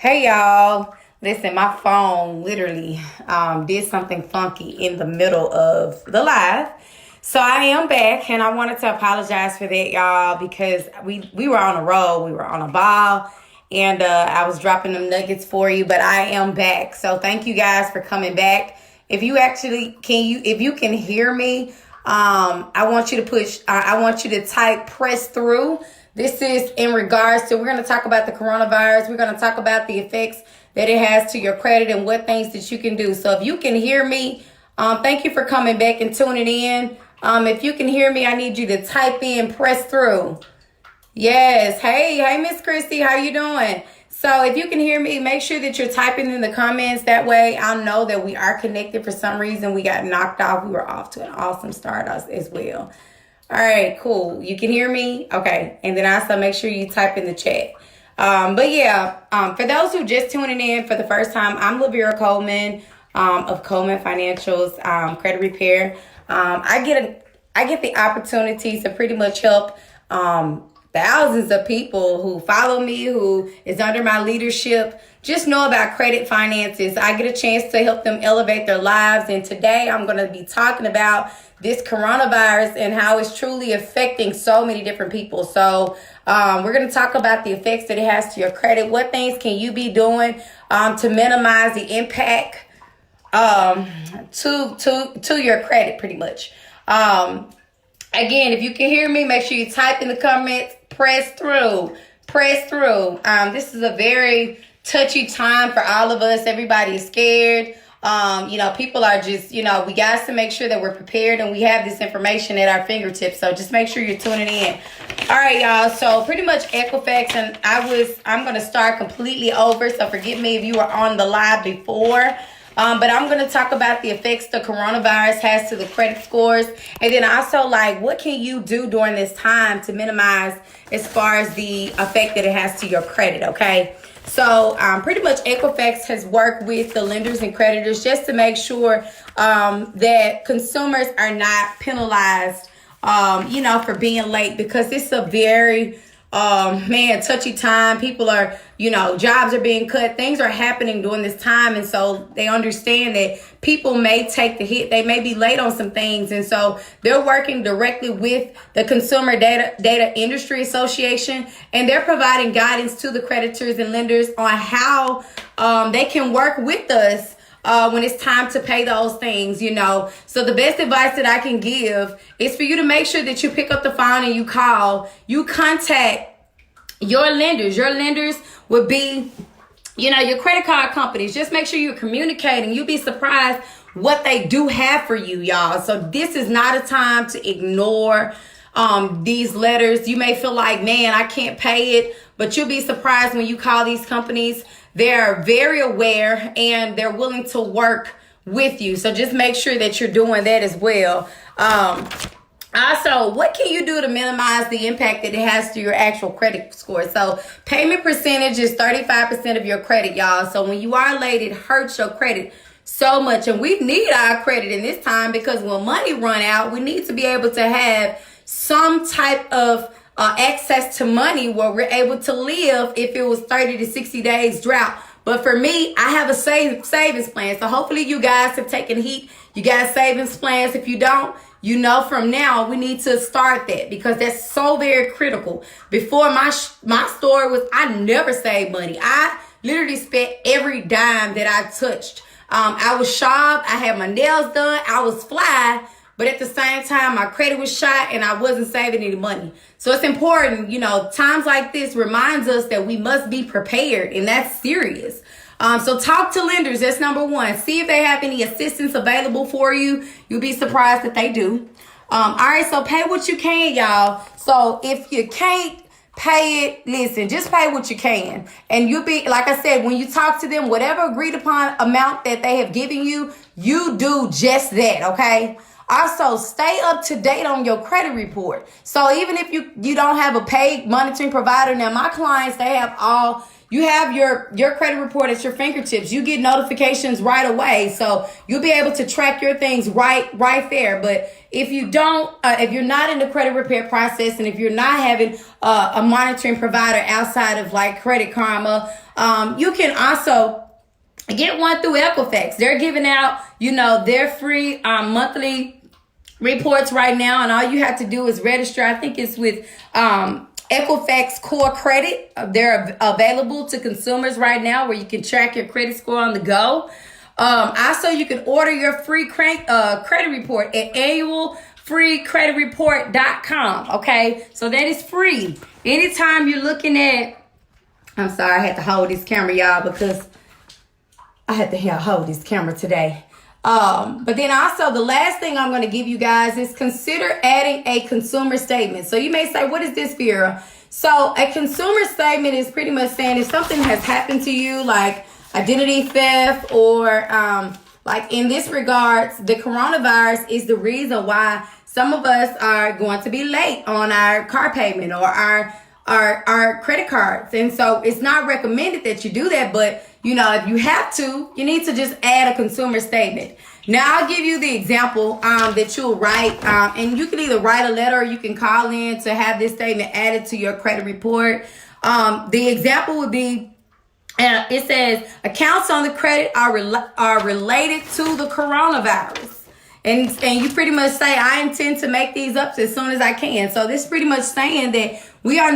Hey y'all. Listen, my phone literally did something funky in the middle of the live. So I am back and I wanted to apologize for that, y'all, because we were on a roll, we were on a ball, and I was dropping them nuggets for you, but I am back. So thank you guys for coming back. If you can hear me, I want you to I want you to type press through. This is in regards to, we're going to talk about the coronavirus. We're going to talk about the effects that it has to your credit and what things that you can do. So if you can hear me, thank you for coming back and tuning in. If you can hear me, I need you to type in press through. Yes. Hey, Miss Christy, how you doing? So if you can hear me, make sure that you're typing in the comments. That way I'll know that we are connected. For some reason, we got knocked off. We were off to an awesome start as well. All right, cool. You can hear me? Okay. And then also make sure you type in the chat. For those who just tuning in for the first time, I'm Lavera Coleman of Coleman Financials Credit Repair. I get the opportunity to pretty much help thousands of people who follow me, who is under my leadership, just know about credit finances. I get a chance to help them elevate their lives. And today I'm going to be talking about this coronavirus and how it's truly affecting so many different people. So we're going to talk about the effects that it has to your credit. What things can you be doing to minimize the impact to your credit, pretty much. Again, if you can hear me, make sure you type in the comments, press through. This is a very touchy time for all of us. Everybody is scared. People are just, we got to make sure that we're prepared and we have this information at our fingertips. So just make sure you're tuning in. All right, y'all. So pretty much Equifax, and I'm going to start completely over. So forgive me if you were on the live before. But I'm going to talk about the effects the coronavirus has to the credit scores. And then also, what can you do during this time to minimize as far as the effect that it has to your credit, okay? So pretty much Equifax has worked with the lenders and creditors just to make sure that consumers are not penalized, for being late, because it's a very touchy time. People are, jobs are being cut. Things are happening during this time. And so they understand that people may take the hit. They may be late on some things. And so they're working directly with the Consumer Data Industry Association, and they're providing guidance to the creditors and lenders on how they can work with us when it's time to pay those things, So the best advice that I can give is for you to make sure that you pick up the phone and you contact your lenders. Your lenders would be, your credit card companies. Just make sure you're communicating. You'll be surprised what they do have for you, y'all. So this is not a time to ignore these letters. You may feel like, man, I can't pay it, but you'll be surprised when you call these companies. They're very aware and they're willing to work with you. So just make sure that you're doing that as well. Also, what can you do to minimize the impact that it has to your actual credit score? So payment percentage is 35% of your credit, y'all. So when you are late, it hurts your credit so much. And we need our credit in this time, because when money run out, we need to be able to have some type of access to money where we're able to live if it was 30 to 60 days drought. But for me, I have a savings plan. So hopefully you guys have taken heed. You got savings plans. If you don't, from now we need to start that, because that's so very critical. Before my story was, I never saved money. I literally spent every dime that I touched. I was sharp. I had my nails done. I was fly. But at the same time, my credit was shot and I wasn't saving any money. So it's important, times like this reminds us that we must be prepared, and that's serious. So talk to lenders. That's number one. See if they have any assistance available for you. You'll be surprised that they do. All right. So pay what you can, y'all. So if you can't pay it, listen, just pay what you can. And you'll be, like I said, when you talk to them, whatever agreed upon amount that they have given you, you do just that. Okay. Also, stay up to date on your credit report. So even if you don't have a paid monitoring provider, now my clients, they have all, you have your credit report at your fingertips. You get notifications right away. So you'll be able to track your things right there. But if you don't, if you're not in the credit repair process, and if you're not having a monitoring provider outside of like Credit Karma, you can also get one through Equifax. They're giving out, their free monthly reports right now, and all you have to do is register. I think it's with Equifax Core Credit. They're available to consumers right now, where you can track your credit score on the go. Also, you can order your free credit report at annualfreecreditreport.com. Okay, so that is free. Anytime you're looking at, I'm sorry, I had to hold this camera, y'all, because I had to hold this camera today. But then also the last thing I'm going to give you guys is consider adding a consumer statement. So you may say, what is this, Vera? So a consumer statement is pretty much saying if something has happened to you, like identity theft, or like in this regards, the coronavirus is the reason why some of us are going to be late on our car payment or our credit cards. And so it's not recommended that you do that, but if you have to, you need to just add a consumer statement. Now I'll give you the example that you'll write, and you can either write a letter or you can call in to have this statement added to your credit report. The example would be, it says accounts on the credit are related to the coronavirus. And you pretty much say, I intend to make these up as soon as I can. So this is pretty much saying that we are,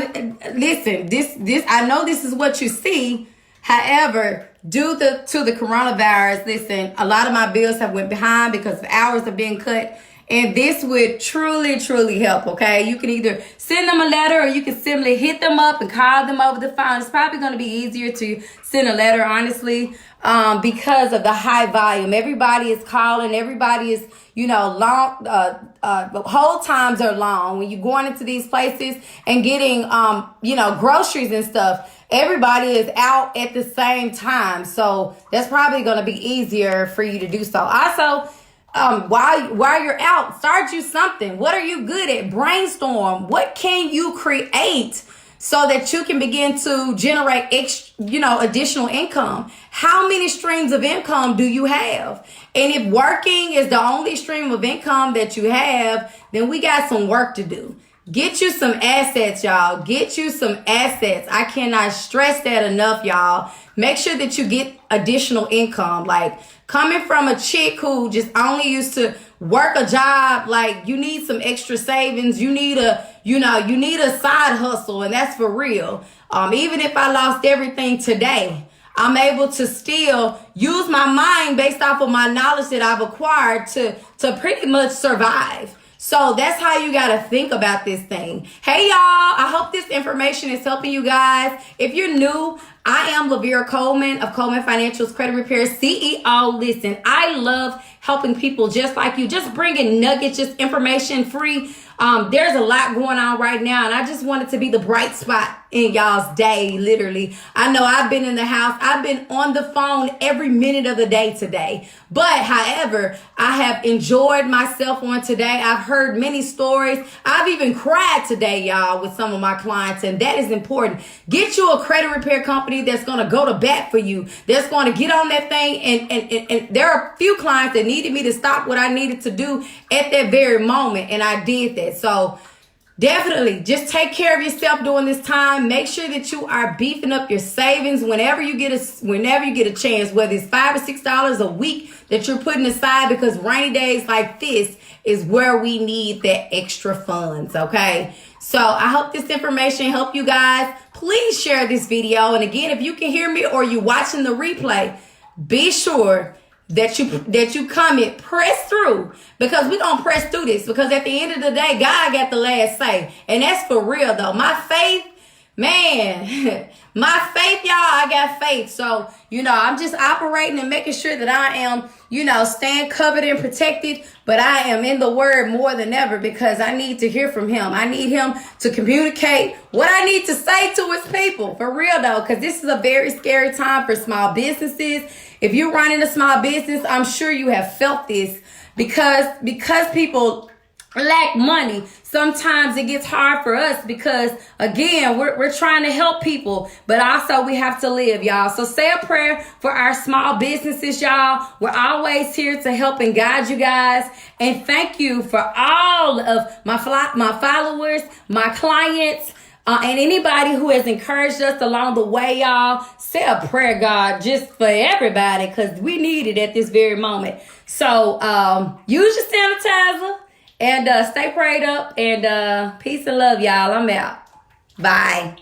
listen, this, I know this is what you see. However, due to the coronavirus, listen, a lot of my bills have went behind because hours have been cut. And this would truly, truly help, okay? You can either send them a letter or you can simply hit them up and call them over the phone. It's probably going to be easier to send a letter, honestly, because of the high volume. Everybody is calling. Everybody is, long. Hold times are long when you're going into these places and getting, groceries and stuff. Everybody is out at the same time. So that's probably going to be easier for you to do so. Also, while you're out, start you something. What are you good at? Brainstorm. What can you create so that you can begin to generate additional income? How many streams of income do you have? And if working is the only stream of income that you have, then we got some work to do. Get you some assets, y'all. Get you some assets. I cannot stress that enough, y'all. Make sure that you get additional income. Like, coming from a chick who just only used to work a job, like, you need some extra savings. You need a side hustle, and that's for real. Even if I lost everything today, I'm able to still use my mind based off of my knowledge that I've acquired to pretty much survive. So that's how you got to think about this thing. Hey, y'all, I hope this information is helping you guys. If you're new, I am Lavera Coleman of Coleman Financial's Credit Repair CEO. Listen, I love helping people just like you, just bringing nuggets, just information free. There's a lot going on right now, and I just wanted to be the bright spot in y'all's day, literally. I know I've been in the house. I've been on the phone every minute of the day today. But, however, I have enjoyed myself on today. I've heard many stories. I've even cried today, y'all, with some of my clients, and that is important. Get you a credit repair company that's going to go to bat for you, that's going to get on that thing. And there are a few clients that needed me to stop what I needed to do at that very moment, and I did that. So definitely just take care of yourself during this time. Make sure that you are beefing up your savings whenever you get a chance, whether it's $5 or $6 a week that you're putting aside, because rainy days like this is where we need that extra funds. Okay. So I hope this information helped you guys. Please share this video. And again, if you can hear me or you're watching the replay, be sure that you comment, press through, because we're going to press through this, because at the end of the day, God got the last say. And that's for real though. My faith, man, my faith, y'all, I got faith. So, I'm just operating and making sure that I am, staying covered and protected, but I am in the word more than ever, because I need to hear from him. I need him to communicate what I need to say to his people, for real though, because this is a very scary time for small businesses. If you're running a small business, I'm sure you have felt this, because people lack money, sometimes it gets hard for us because, again, we're trying to help people, but also we have to live, y'all. So say a prayer for our small businesses, y'all. We're always here to help and guide you guys. And thank you for all of my followers, my clients, and anybody who has encouraged us along the way, y'all. Say a prayer, God, just for everybody, because we need it at this very moment. So use your sanitizer. And stay prayed up, and peace and love, y'all. I'm out. Bye.